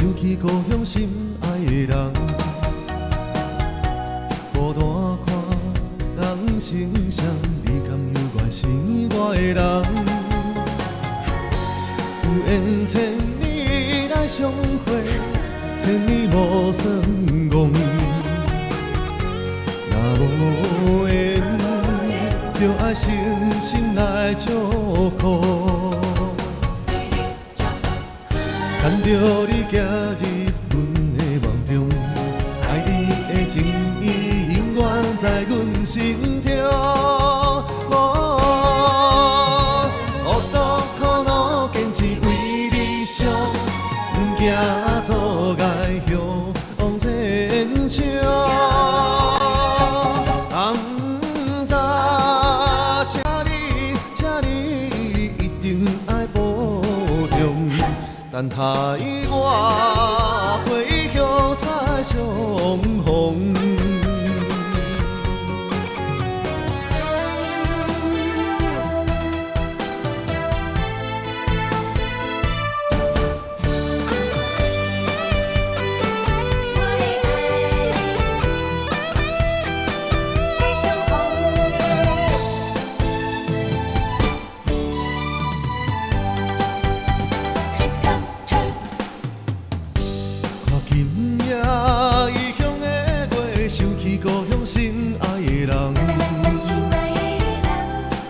想起故乡心爱的人，孤单看人生相，你甘犹原是我的人？有缘千里来相会，千里无算戆。若无缘，就爱诚心来祝福。 看着你行入阮的梦中，爱你的情意永远在阮心中。乌多苦恼，坚持为理想，行错界向往前冲。红大，请你一定爱保重。 等待我回乡再相逢。今夜异乡的月，想起故乡心爱的人。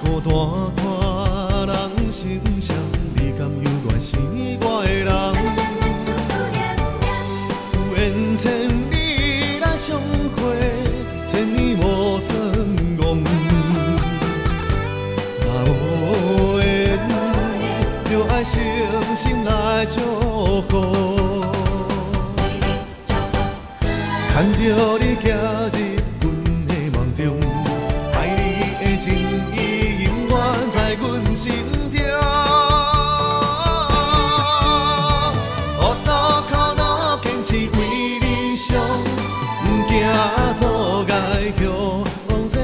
孤单看人生相，你甘犹原是我的人？有缘千里来相会，千里无算戆。若无缘，就爱诚心来祝福。 看着你行入阮的梦中，爱你的情意永远在阮心中。乌多苦恼，坚持为理想，行错界向往前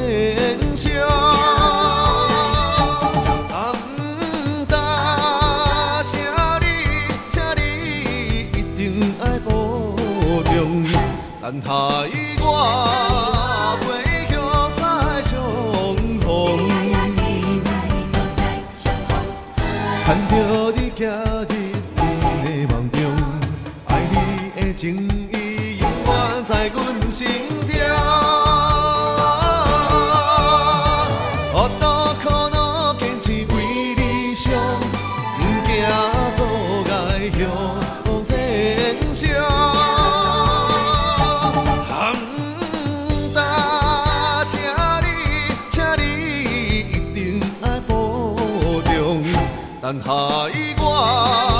冲。红大，请你一定爱保重。 等待我回乡再相逢，看着你行入阮的梦中，爱你的情意永远在阮心中。乌多苦恼，坚持为理想，行错界向往前冲。 等待我。